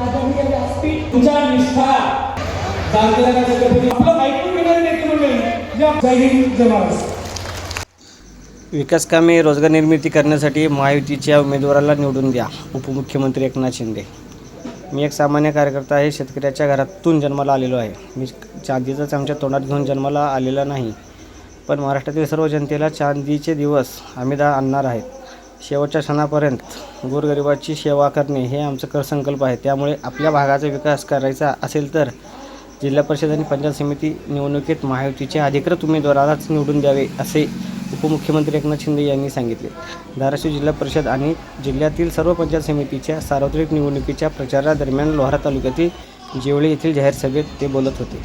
आदरणीय व्यासपीठ तुमच्या निष्ठा आपलं ऐकून घेणारे नेते मंडळी जय हिंद जय महाराष्ट्र. विकास कामे रोजगार निर्मिती करण्यासाठी महायुतीच्या उमेदवाराला निवडून द्या. उपमुख्यमंत्री एकनाथ शिंदे. मी एक सामान्य कार्यकर्ता आहे. शेतकऱ्याच्या घरातून जन्माला आलेलो आहे. मी चांदीचा चमचा तोंडात घेऊन जन्माला आलेला नाही, पण महाराष्ट्रातील सर्व जनतेला चांदीचे दिवस आम्ही आणणार आहेत. शेवटच्या क्षणापर्यंत गोरगरिबाची सेवा करणे हे आमचं करसंकल्प आहे. त्यामुळे आपल्या भागाचा विकास करायचा असेल तर जिल्हा परिषद आणि पंचायत समिती निवडणुकीत महायुतीच्या अधिकृत उमेदवारालाच निवडून द्यावे, असे उपमुख्यमंत्री एकनाथ शिंदे यांनी सांगितले. धाराशिव जिल्हा परिषद आणि जिल्ह्यातील सर्व पंचायत समितीच्या सार्वत्रिक निवडणुकीच्या प्रचारादरम्यान लोहारा तालुक्यातील जेवळी येथील जाहीर सभेत ते बोलत होते.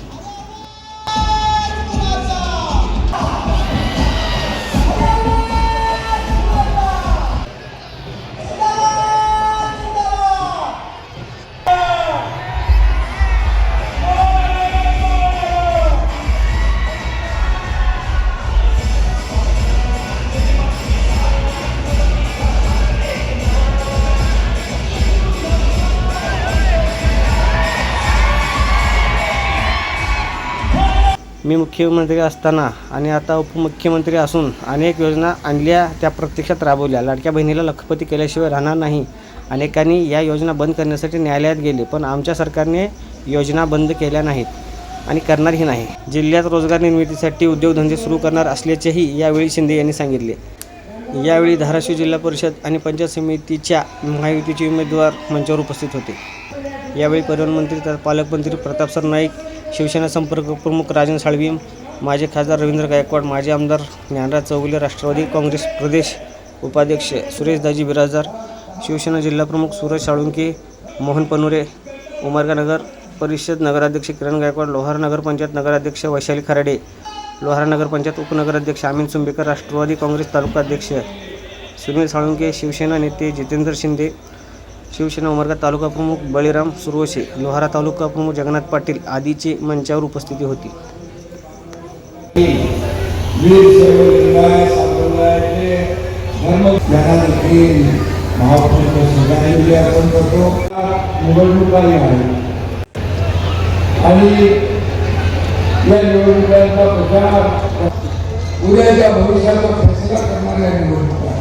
मी मुख्यमंत्री असताना आणि आता उपमुख्यमंत्री असून अनेक योजना आणल्या, त्या प्रत्यक्षात राबवल्या. लाडक्या बहिणीला लखपती केल्याशिवाय राहणार नाही. अनेकांनी या योजना बंद करण्यासाठी न्यायालयात गेले, पण आमच्या सरकारने योजना बंद केल्या नाहीत आणि करणारही नाही. जिल्ह्यात रोजगार निर्मितीसाठी उद्योगधंदे सुरू करणार असल्याचेही यावेळी शिंदे यांनी सांगितले. यावेळी धाराशिव जिल्हा परिषद आणि पंचायत समितीच्या महायुतीचे उमेदवार मंचावर उपस्थित होते. यावेळी परिवहन मंत्री तथा पालकमंत्री प्रतापसर नाईक, शिवसेना संपर्क प्रमुख राजन साळवी, माजी खासदार रवींद्र गायकवाड, माजी आमदार ज्ञानराज चौगुले, राष्ट्रवादी काँग्रेस प्रदेश उपाध्यक्ष सुरेशदाजी बिराजदार, शिवसेना जिल्हाप्रमुख सूरज साळुंके, मोहन पनुरे, उमरगा नगर परिषद नगराध्यक्ष किरण गायकवाड, लोहारा नगरपंचायत नगराध्यक्ष वैशाली खराडे, लोहारा नगरपंचायत उपनगराध्यक्ष अमीन सुंबेकर, राष्ट्रवादी काँग्रेस तालुकाध्यक्ष सुनील साळुंके, शिवसेना नेते जितेंद्र शिंदे, शिवसेना उमरगा तालुका प्रमुख बळीराम सुरवशे, लोहारा तालुका प्रमुख जगन्नाथ पाटील आदीची मंचावर उपस्थिती होती. उद्याच्या भविष्याचा फैसला करणाऱ्या निवडणुका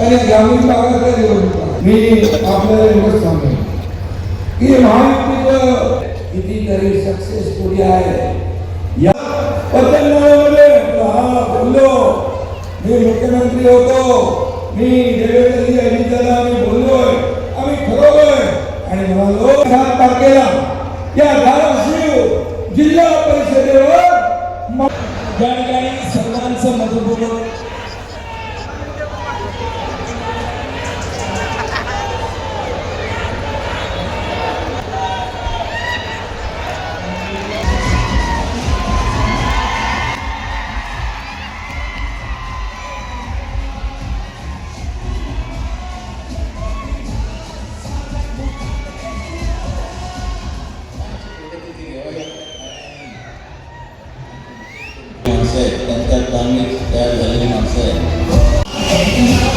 आणि ग्रामीण भागातल्या निवडणुका. मी आपल्याला एवढंच सांगेन की महायुतीचं कितीतरी सक्सेस स्टोरी आहे. या पतंगमध्ये बोललो, मी मुख्यमंत्री होतो, मी देवेंद्रजी अजितदादा आम्ही बोललोय, आम्ही ठरवलोय आणि म्हणालो 7 तारखेला या धाराशिव जिल्हा परिषदेवर ज्या ठिकाणी सर्वांचं मतपूर्ण त्यांच्या तयार झालेली माणसं आहेत.